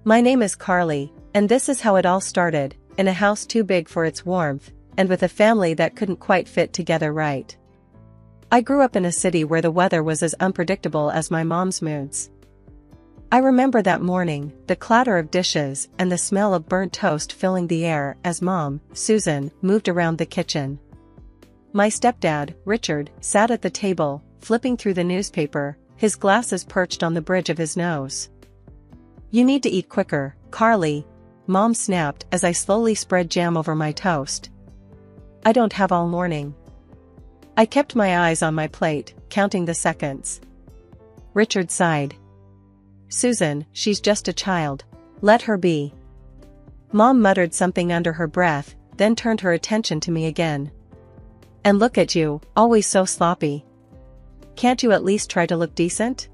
My name is Carly, and this is how it all started, in a house too big for its warmth, and with a family that couldn't quite fit together right. I grew up in a city where the weather was as unpredictable as my mom's moods. I remember that morning, the clatter of dishes and the smell of burnt toast filling the air as Mom, Susan, moved around the kitchen. My stepdad, Richard, sat at the table, flipping through the newspaper, his glasses perched on the bridge of his nose. "You need to eat quicker, Carly," Mom snapped as I slowly spread jam over my toast. "I don't have all morning." I kept my eyes on my plate, counting the seconds. Richard sighed. "Susan, she's just a child. Let her be." Mom muttered something under her breath, then turned her attention to me again. "And look at you, always so sloppy. Can't you at least try to look decent?"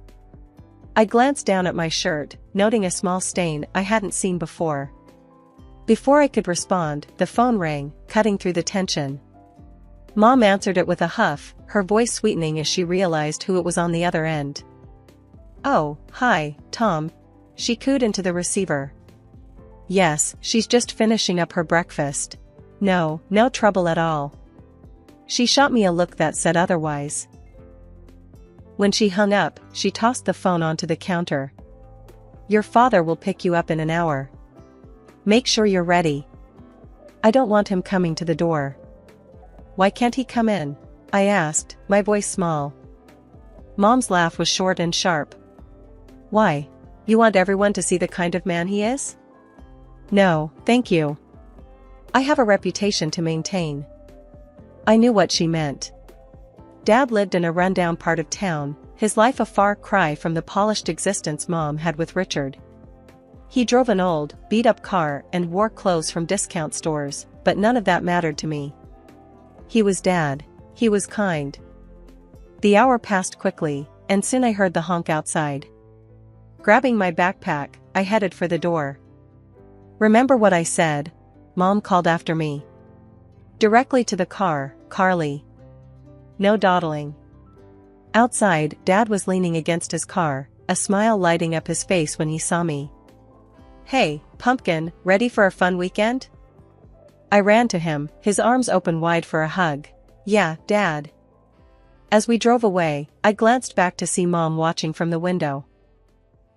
I glanced down at my shirt, noting a small stain I hadn't seen before. Before I could respond, the phone rang, cutting through the tension. Mom answered it with a huff, her voice sweetening as she realized who it was on the other end. "Oh, hi, Tom," she cooed into the receiver. "Yes, she's just finishing up her breakfast. No trouble at all." She shot me a look that said otherwise. When she hung up, she tossed the phone onto the counter. "Your father will pick you up in an hour. Make sure you're ready." "I don't want him coming to the door." "Why can't he come in?" I asked, my voice small. Mom's laugh was short and sharp. "Why? You want everyone to see the kind of man he is?" "No, thank you. I have a reputation to maintain." I knew what she meant. Dad lived in a rundown part of town, his life a far cry from the polished existence Mom had with Richard. He drove an old, beat-up car and wore clothes from discount stores, but none of that mattered to me. He was Dad. He was kind. The hour passed quickly, and soon I heard the honk outside. Grabbing my backpack, I headed for the door. "Remember what I said?" Mom called after me. "Directly to the car, Carly. No dawdling." Outside, Dad was leaning against his car, a smile lighting up his face when he saw me. "Hey, pumpkin, ready for a fun weekend?" I ran to him, his arms open wide for a hug. "Yeah, Dad." As we drove away, I glanced back to see Mom watching from the window.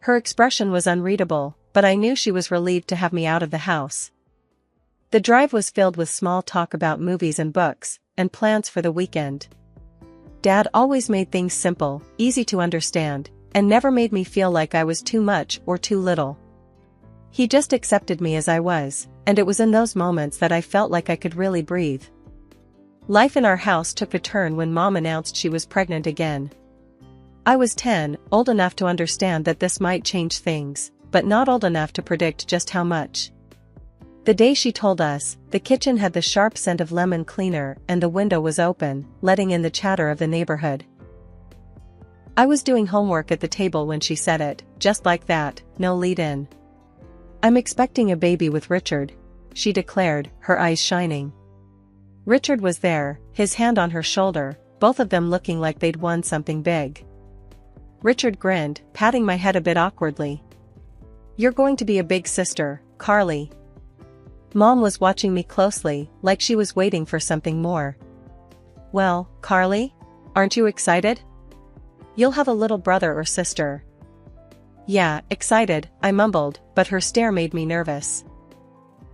Her expression was unreadable, but I knew she was relieved to have me out of the house. The drive was filled with small talk about movies and books, and plans for the weekend. Dad always made things simple, easy to understand, and never made me feel like I was too much or too little. He just accepted me as I was, and it was in those moments that I felt like I could really breathe. Life in our house took a turn when Mom announced she was pregnant again. I was 10, old enough to understand that this might change things, but not old enough to predict just how much. The day she told us, the kitchen had the sharp scent of lemon cleaner and the window was open, letting in the chatter of the neighborhood. I was doing homework at the table when she said it, just like that, no lead-in. "I'm expecting a baby with Richard," she declared, her eyes shining. Richard was there, his hand on her shoulder, both of them looking like they'd won something big. Richard grinned, patting my head a bit awkwardly. "You're going to be a big sister, Carly." Mom was watching me closely, like she was waiting for something more. "Well, Carly? Aren't you excited? You'll have a little brother or sister." "Yeah, excited," I mumbled, but her stare made me nervous.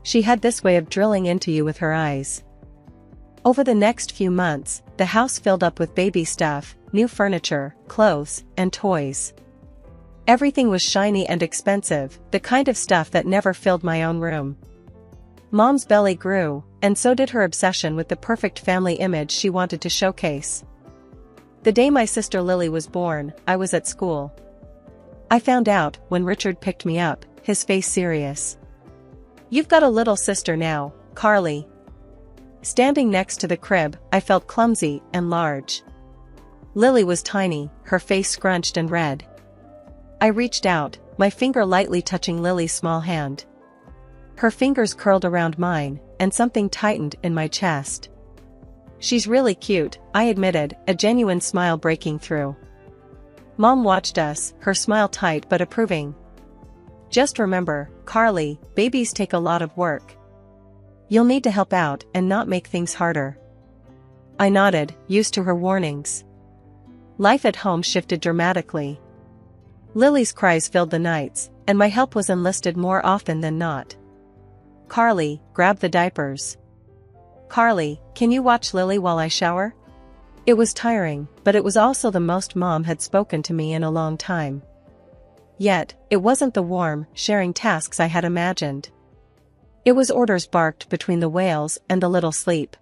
She had this way of drilling into you with her eyes. Over the next few months, the house filled up with baby stuff, new furniture, clothes, and toys. Everything was shiny and expensive, the kind of stuff that never filled my own room. Mom's belly grew, and so did her obsession with the perfect family image she wanted to showcase. The day my sister Lily was born, I was at school. I found out when Richard picked me up, his face serious. "You've got a little sister now, Carly." Standing next to the crib, I felt clumsy and large. Lily was tiny, her face scrunched and red. I reached out, my finger lightly touching Lily's small hand. Her fingers curled around mine, and something tightened in my chest. "She's really cute," I admitted, a genuine smile breaking through. Mom watched us, her smile tight but approving. Just remember, Carly, babies take a lot of work. You'll need to help out and not make things harder. I nodded, used to her warnings. Life at home shifted dramatically. Lily's cries filled the nights, and my help was enlisted more often than not. Carly, grab the diapers. Carly, can you watch Lily while I shower? It was tiring, but it was also the most Mom had spoken to me in a long time. Yet, it wasn't the warm, sharing tasks I had imagined. It was orders barked between the wails and the little sleep.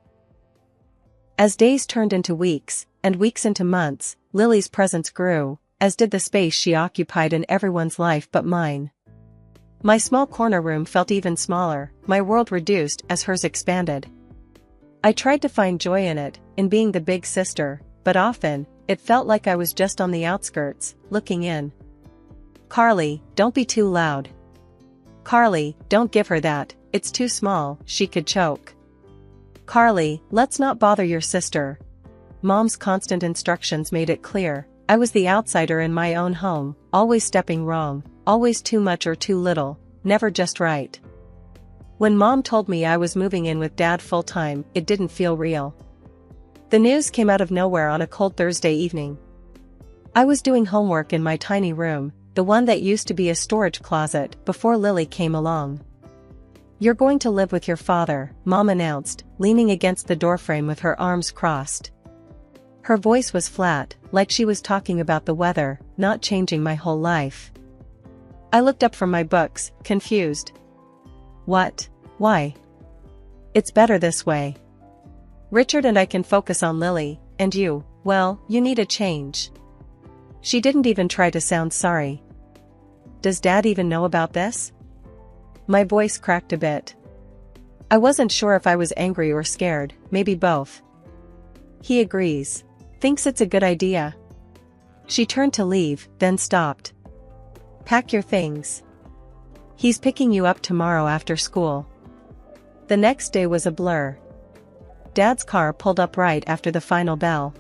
As days turned into weeks, and weeks into months, Lily's presence grew, as did the space she occupied in everyone's life but mine. My small corner room felt even smaller, my world reduced as hers expanded. I tried to find joy in it, in being the big sister, but often, it felt like I was just on the outskirts, looking in. Carly, don't be too loud. Carly, don't give her that, it's too small, she could choke. Carly, let's not bother your sister. Mom's constant instructions made it clear, I was the outsider in my own home, always stepping wrong, always too much or too little, never just right. When Mom told me I was moving in with Dad full-time, it didn't feel real. The news came out of nowhere on a cold Thursday evening. I was doing homework in my tiny room, the one that used to be a storage closet, before Lily came along. You're going to live with your father, Mom announced, leaning against the doorframe with her arms crossed. Her voice was flat, like she was talking about the weather, not changing my whole life. I looked up from my books, confused. What? Why? It's better this way. Richard and I can focus on Lily, and you, well, you need a change. She didn't even try to sound sorry. Does Dad even know about this? My voice cracked a bit. I wasn't sure if I was angry or scared, maybe both. He agrees. Thinks it's a good idea. She turned to leave, then stopped. Pack your things. He's picking you up tomorrow after school. The next day was a blur. Dad's car pulled up right after the final bell.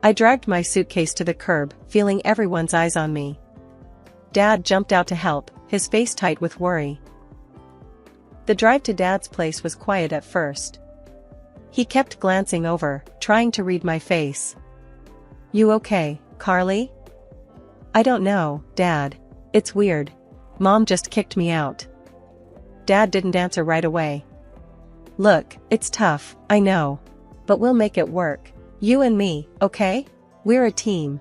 I dragged my suitcase to the curb, feeling everyone's eyes on me. Dad jumped out to help, his face tight with worry. The drive to Dad's place was quiet at first. He kept glancing over, trying to read my face. You okay, Carly? I don't know, Dad. It's weird. Mom just kicked me out. Dad didn't answer right away. Look, it's tough, I know. But we'll make it work. You and me, okay? We're a team.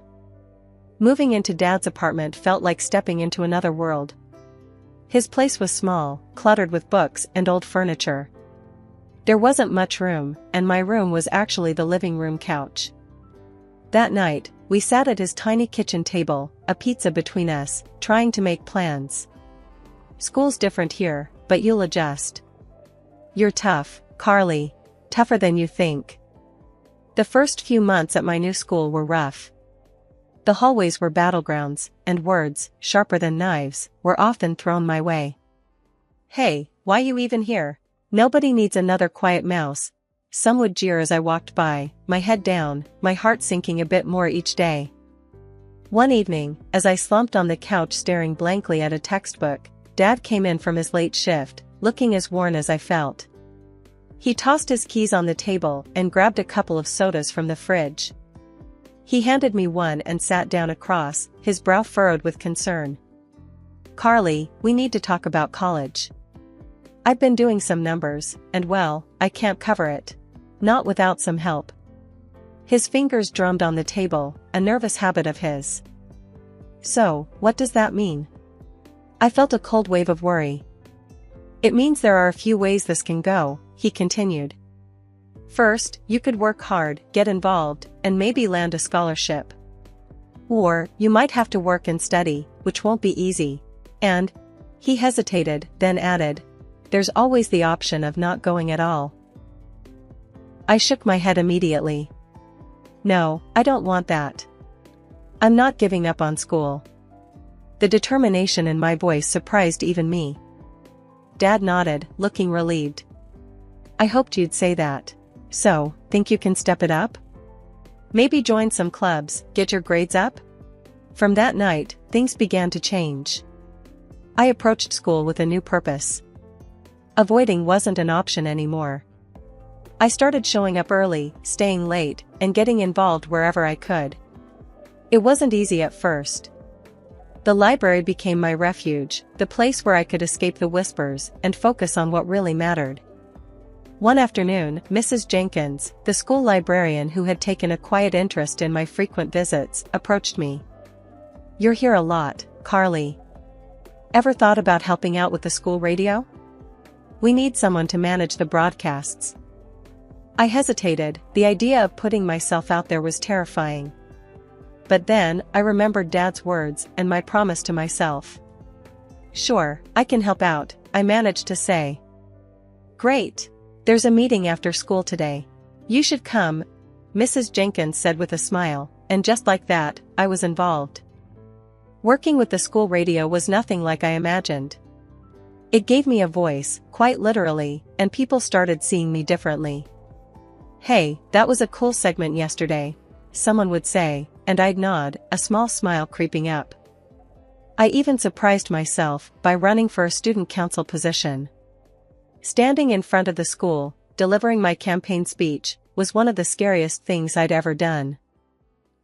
Moving into Dad's apartment felt like stepping into another world. His place was small, cluttered with books and old furniture. There wasn't much room, and my room was actually the living room couch. That night, we sat at his tiny kitchen table, a pizza between us, trying to make plans. School's different here, but you'll adjust. You're tough, Carly. Tougher than you think. The first few months at my new school were rough. The hallways were battlegrounds, and words, sharper than knives, were often thrown my way. Hey, why you even here? Nobody needs another quiet mouse. Some would jeer as I walked by, my head down, my heart sinking a bit more each day. One evening, as I slumped on the couch staring blankly at a textbook, Dad came in from his late shift, looking as worn as I felt. He tossed his keys on the table and grabbed a couple of sodas from the fridge. He handed me one and sat down across, his brow furrowed with concern. Carly, we need to talk about college. I've been doing some numbers, and well, I can't cover it. Not without some help. His fingers drummed on the table, a nervous habit of his. So, what does that mean? I felt a cold wave of worry. It means there are a few ways this can go, he continued. First, you could work hard, get involved, and maybe land a scholarship. Or, you might have to work and study, which won't be easy. And, he hesitated, then added, there's always the option of not going at all. I shook my head immediately. No, I don't want that. I'm not giving up on school. The determination in my voice surprised even me. Dad nodded, looking relieved. I hoped you'd say that. So, think you can step it up? Maybe join some clubs, get your grades up? From that night, things began to change. I approached school with a new purpose. Avoiding wasn't an option anymore. I started showing up early, staying late, and getting involved wherever I could. It wasn't easy at first. The library became my refuge, the place where I could escape the whispers and focus on what really mattered. One afternoon, Mrs. Jenkins, the school librarian who had taken a quiet interest in my frequent visits, approached me. "You're here a lot, Carly. Ever thought about helping out with the school radio? We need someone to manage the broadcasts." I hesitated, the idea of putting myself out there was terrifying. But then, I remembered Dad's words and my promise to myself. "Sure, I can help out," I managed to say. "Great. There's a meeting after school today. You should come," Mrs. Jenkins said with a smile, and just like that, I was involved. Working with the school radio was nothing like I imagined. It gave me a voice, quite literally, and people started seeing me differently. "Hey, that was a cool segment yesterday," someone would say, and I'd nod, a small smile creeping up. I even surprised myself by running for a student council position. Standing in front of the school, delivering my campaign speech, was one of the scariest things I'd ever done.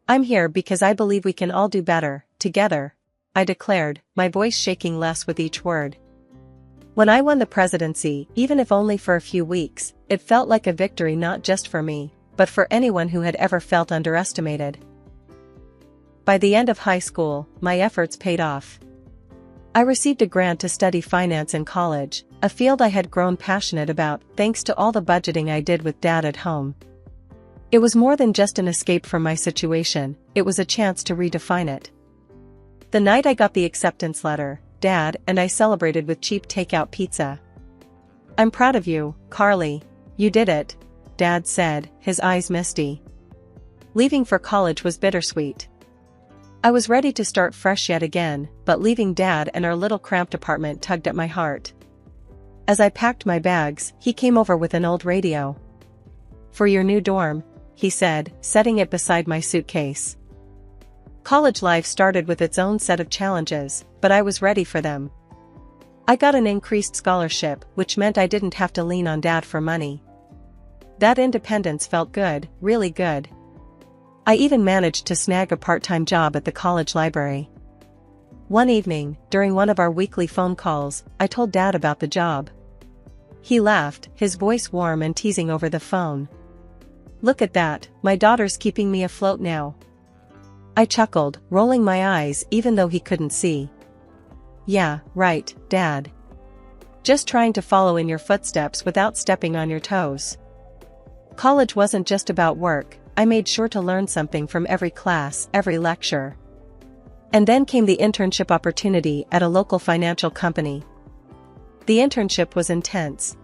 "I'm here because I believe we can all do better, together," I declared, my voice shaking less with each word. When I won the presidency, even if only for a few weeks, it felt like a victory not just for me, but for anyone who had ever felt underestimated. By the end of high school, my efforts paid off. I received a grant to study finance in college, a field I had grown passionate about thanks to all the budgeting I did with Dad at home. It was more than just an escape from my situation, it was a chance to redefine it. The night I got the acceptance letter, Dad and I celebrated with cheap takeout pizza. "I'm proud of you, Carly. You did it," Dad said, his eyes misty. Leaving for college was bittersweet. I was ready to start fresh yet again, but leaving Dad and our little cramped apartment tugged at my heart. As I packed my bags, he came over with an old radio. "For your new dorm," he said, setting it beside my suitcase. College life started with its own set of challenges, but I was ready for them. I got an increased scholarship, which meant I didn't have to lean on Dad for money. That independence felt good, really good. I even managed to snag a part-time job at the college library. One evening, during one of our weekly phone calls, I told Dad about the job. He laughed, his voice warm and teasing over the phone. "Look at that, my daughter's keeping me afloat now." I chuckled, rolling my eyes even though he couldn't see. "Yeah, right, Dad. Just trying to follow in your footsteps without stepping on your toes." College wasn't just about work, I made sure to learn something from every class, every lecture. And then came the internship opportunity at a local financial company. The internship was intense.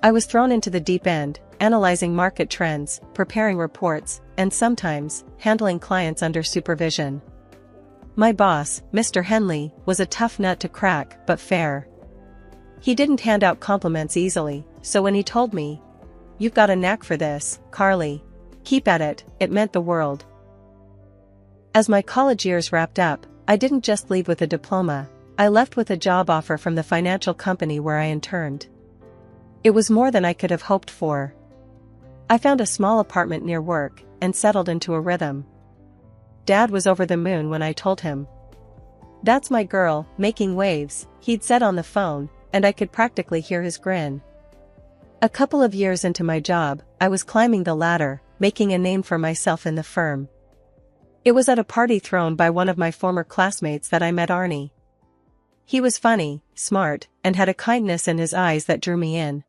I was thrown into the deep end, analyzing market trends, preparing reports, and sometimes, handling clients under supervision. My boss, Mr. Henley, was a tough nut to crack, but fair. He didn't hand out compliments easily, so when he told me, "You've got a knack for this, Carly. Keep at it," it meant the world. As my college years wrapped up, I didn't just leave with a diploma, I left with a job offer from the financial company where I interned. It was more than I could have hoped for. I found a small apartment near work, and settled into a rhythm. Dad was over the moon when I told him. "That's my girl, making waves," he'd said on the phone, and I could practically hear his grin. A couple of years into my job, I was climbing the ladder, making a name for myself in the firm. It was at a party thrown by one of my former classmates that I met Arnie. He was funny, smart, and had a kindness in his eyes that drew me in.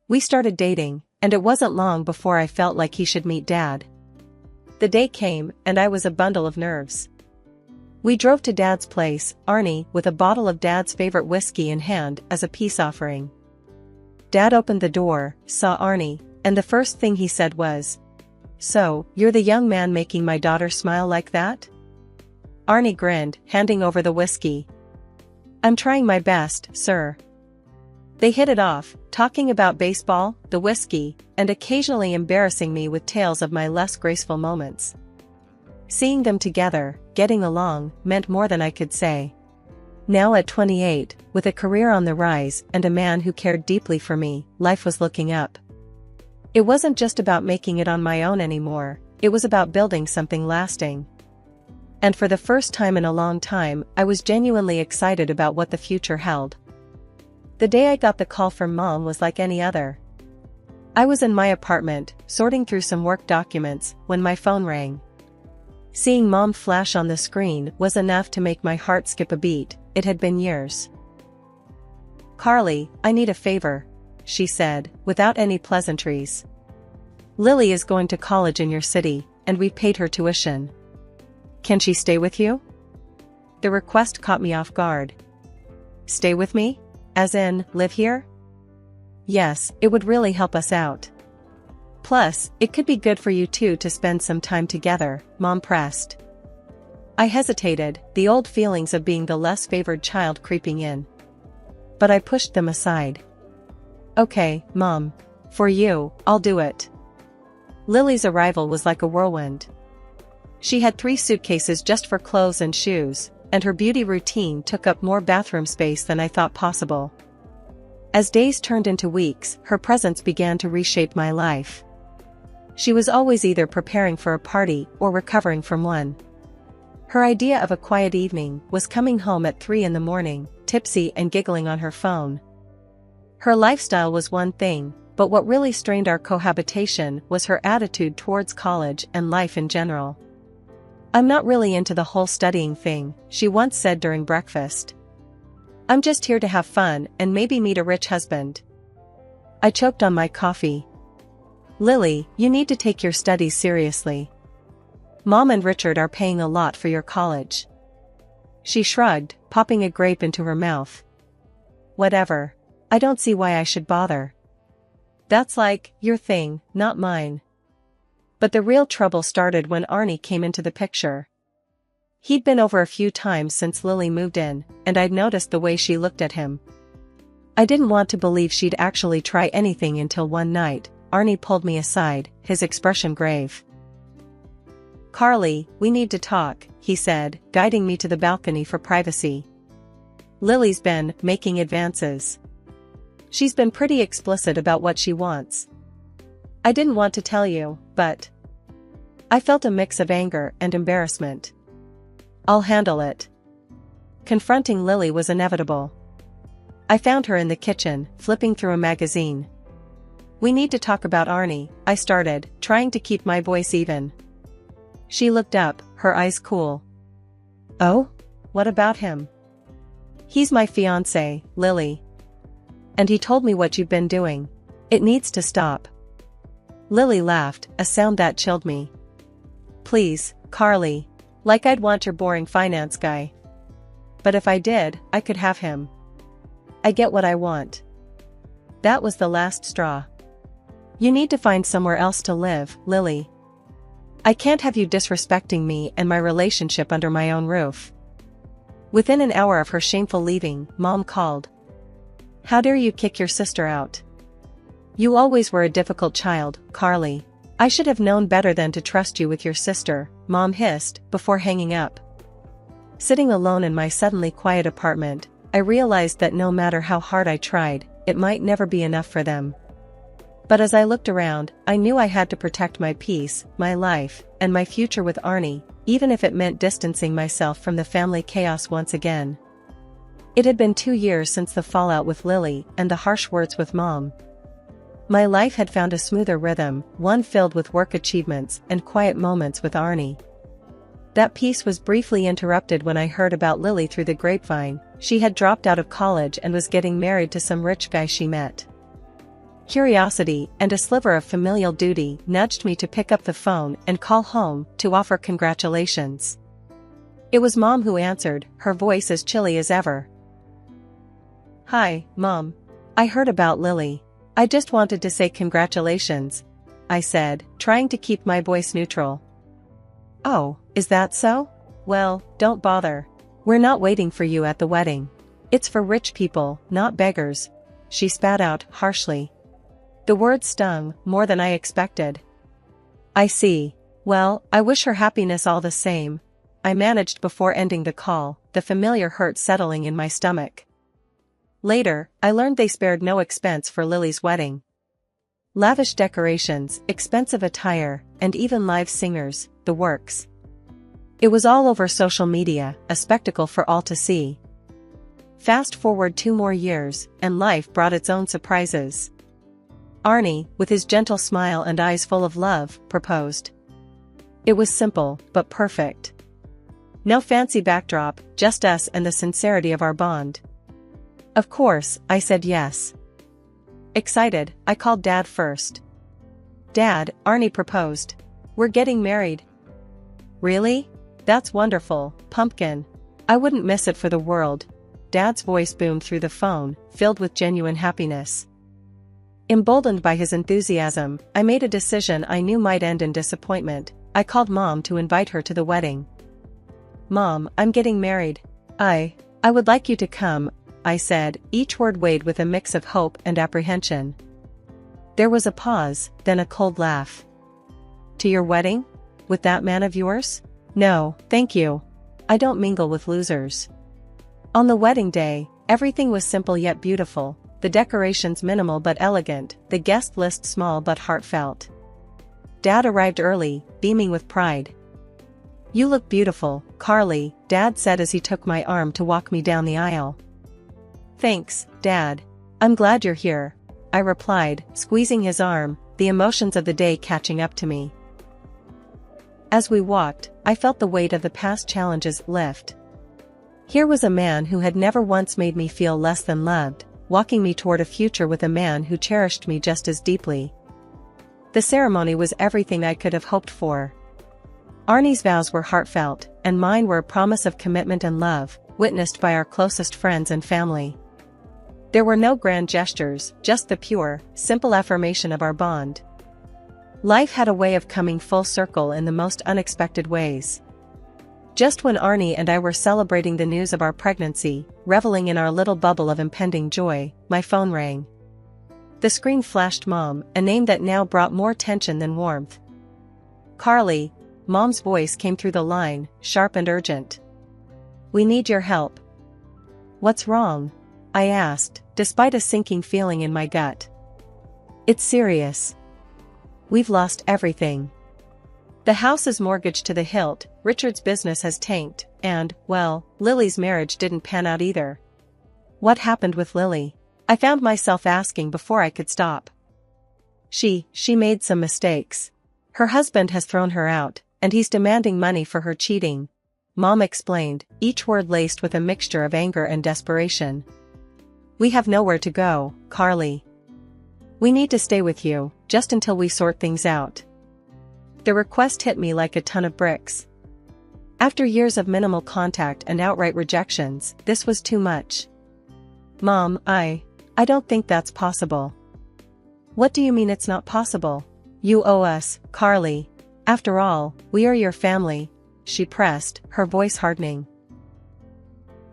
We started dating, and it wasn't long before I felt like he should meet Dad. The day came, and I was a bundle of nerves. We drove to Dad's place, Arnie with a bottle of Dad's favorite whiskey in hand as a peace offering. Dad opened the door, saw Arnie, and the first thing he said was, "So, you're the young man making my daughter smile like that?" Arnie grinned, handing over the whiskey. "I'm trying my best, sir." They hit it off, talking about baseball, the whiskey, and occasionally embarrassing me with tales of my less graceful moments. Seeing them together, getting along, meant more than I could say. Now at 28, with a career on the rise and a man who cared deeply for me, life was looking up. It wasn't just about making it on my own anymore, it was about building something lasting. And for the first time in a long time, I was genuinely excited about what the future held. The day I got the call from Mom was like any other. I was in my apartment, sorting through some work documents, when my phone rang. Seeing Mom flash on the screen was enough to make my heart skip a beat. It had been years. "Carly, I need a favor," she said, without any pleasantries. "Lily is going to college in your city, and we paid her tuition. Can she stay with you?" The request caught me off guard. Stay with me? As in, live here? Yes, it would really help us out. Plus, it could be good for you two to spend some time together, Mom pressed. I hesitated, the old feelings of being the less favored child creeping in. But I pushed them aside. "Okay, Mom. For you, I'll do it." Lily's arrival was like a whirlwind. She had 3 suitcases just for clothes and shoes, and her beauty routine took up more bathroom space than I thought possible. As days turned into weeks, her presence began to reshape my life. She was always either preparing for a party or recovering from one. Her idea of a quiet evening was coming home at 3 in the morning, tipsy and giggling on her phone. Her lifestyle was one thing, but what really strained our cohabitation was her attitude towards college and life in general. "I'm not really into the whole studying thing," she once said during breakfast. "I'm just here to have fun and maybe meet a rich husband." I choked on my coffee. "Lily, you need to take your studies seriously. Mom and Richard are paying a lot for your college." She shrugged, popping a grape into her mouth. "Whatever. I don't see why I should bother. That's like, your thing, not mine." But the real trouble started when Arnie came into the picture. He'd been over a few times since Lily moved in, and I'd noticed the way she looked at him. I didn't want to believe she'd actually try anything until one night, Arnie pulled me aside, his expression grave. "Carly, we need to talk," he said, guiding me to the balcony for privacy. "Lily's been making advances. She's been pretty explicit about what she wants. I didn't want to tell you, but..." I felt a mix of anger and embarrassment. "I'll handle it." Confronting Lily was inevitable. I found her in the kitchen, flipping through a magazine. "We need to talk about Arnie," I started, trying to keep my voice even. She looked up, her eyes cool. "Oh? What about him?" "He's my fiancé, Lily. And he told me what you've been doing. It needs to stop." Lily laughed, a sound that chilled me. "Please, Carly. Like I'd want your boring finance guy. But if I did, I could have him. I get what I want." That was the last straw. "You need to find somewhere else to live, Lily. I can't have you disrespecting me and my relationship under my own roof." Within an hour of her shameful leaving, Mom called. "How dare you kick your sister out? You always were a difficult child, Carly. I should have known better than to trust you with your sister," Mom hissed, before hanging up. Sitting alone in my suddenly quiet apartment, I realized that no matter how hard I tried, it might never be enough for them. But as I looked around, I knew I had to protect my peace, my life, and my future with Arnie, even if it meant distancing myself from the family chaos once again. It had been 2 years since the fallout with Lily and the harsh words with Mom. My life had found a smoother rhythm, one filled with work achievements and quiet moments with Arnie. That peace was briefly interrupted when I heard about Lily through the grapevine. She had dropped out of college and was getting married to some rich guy she met. Curiosity and a sliver of familial duty nudged me to pick up the phone and call home to offer congratulations. It was Mom who answered, her voice as chilly as ever. "Hi, Mom. I heard about Lily. I just wanted to say congratulations," I said, trying to keep my voice neutral. "Oh, is that so? Well, don't bother. We're not waiting for you at the wedding. It's for rich people, not beggars," she spat out harshly. The words stung more than I expected. "I see. Well, I wish her happiness all the same," I managed before ending the call. the familiar hurt settling in my stomach. Later, I learned they spared no expense for Lily's wedding. Lavish decorations, expensive attire, and even live singers, the works. It was all over social media, a spectacle for all to see. Fast forward 2 more years, and life brought its own surprises. Arnie, with his gentle smile and eyes full of love, proposed. It was simple, but perfect. No fancy backdrop, just us and the sincerity of our bond. Of course, I said yes. Excited, I called Dad first. Dad, Arnie proposed. We're getting married. Really? That's wonderful, pumpkin. I wouldn't miss it for the world. Dad's voice boomed through the phone, filled with genuine happiness. Emboldened by his enthusiasm, I made a decision I knew might end in disappointment. I called Mom to invite her to the wedding. Mom, I'm getting married. I would like you to come, I said, each word weighed with a mix of hope and apprehension. There was a pause, then a cold laugh. To your wedding? With that man of yours? No, thank you. I don't mingle with losers. On the wedding day, everything was simple yet beautiful, the decorations minimal but elegant, the guest list small but heartfelt. Dad arrived early, beaming with pride. You look beautiful, Carly, Dad said as he took my arm to walk me down the aisle. Thanks, Dad. I'm glad you're here, I replied, squeezing his arm, the emotions of the day catching up to me. As we walked, I felt the weight of the past challenges lift. Here was a man who had never once made me feel less than loved, walking me toward a future with a man who cherished me just as deeply. The ceremony was everything I could have hoped for. Arnie's vows were heartfelt, and mine were a promise of commitment and love, witnessed by our closest friends and family. There were no grand gestures, just the pure, simple affirmation of our bond. Life had a way of coming full circle in the most unexpected ways. Just when Arnie and I were celebrating the news of our pregnancy, reveling in our little bubble of impending joy, my phone rang. The screen flashed Mom, a name that now brought more tension than warmth. Carly, Mom's voice came through the line, sharp and urgent. We need your help. What's wrong? I asked, despite a sinking feeling in my gut. It's serious. We've lost everything. The house is mortgaged to the hilt, Richard's business has tanked, and, well, Lily's marriage didn't pan out either. What happened with Lily? I found myself asking before I could stop. She made some mistakes. Her husband has thrown her out, and he's demanding money for her cheating, Mom explained, each word laced with a mixture of anger and desperation. We have nowhere to go, Carly. We need to stay with you, just until we sort things out. The request hit me like a ton of bricks. After years of minimal contact and outright rejections, this was too much. Mom, I don't think that's possible. What do you mean it's not possible? You owe us, Carly. After all, we are your family, she pressed, her voice hardening.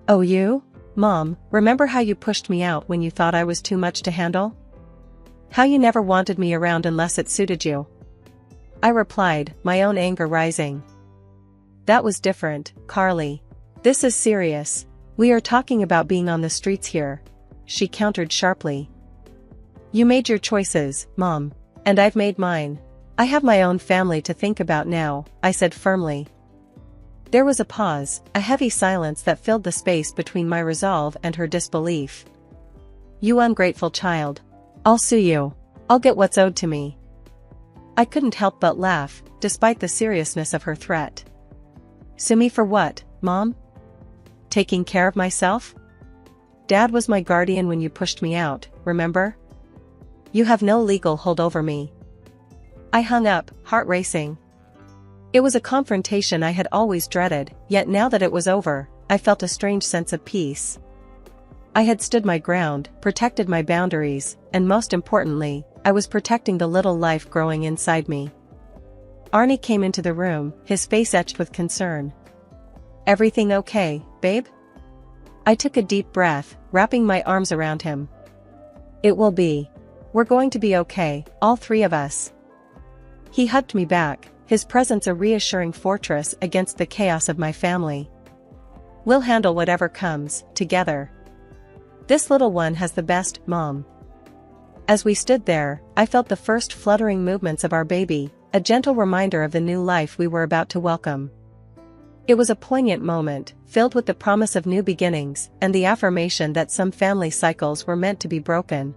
Oh you? Mom, remember how you pushed me out when you thought I was too much to handle? How you never wanted me around unless it suited you? I replied, my own anger rising. That was different, Carly. This is serious. We are talking about being on the streets here, she countered sharply. You made your choices, Mom, and I've made mine. I have my own family to think about now, I said firmly. There was a pause, a heavy silence that filled the space between my resolve and her disbelief. You ungrateful child. I'll sue you. I'll get what's owed to me. I couldn't help but laugh, despite the seriousness of her threat. Sue me for what, Mom? Taking care of myself? Dad was my guardian when you pushed me out, remember? You have no legal hold over me. I hung up, heart racing. It was a confrontation I had always dreaded, yet now that it was over, I felt a strange sense of peace. I had stood my ground, protected my boundaries, and most importantly, I was protecting the little life growing inside me. Arnie came into the room, his face etched with concern. Everything okay, babe? I took a deep breath, wrapping my arms around him. It will be. We're going to be okay, all three of us. He hugged me back, his presence a reassuring fortress against the chaos of my family. We'll handle whatever comes, together. This little one has the best, Mom. As we stood there, I felt the first fluttering movements of our baby, a gentle reminder of the new life we were about to welcome. It was a poignant moment, filled with the promise of new beginnings and the affirmation that some family cycles were meant to be broken.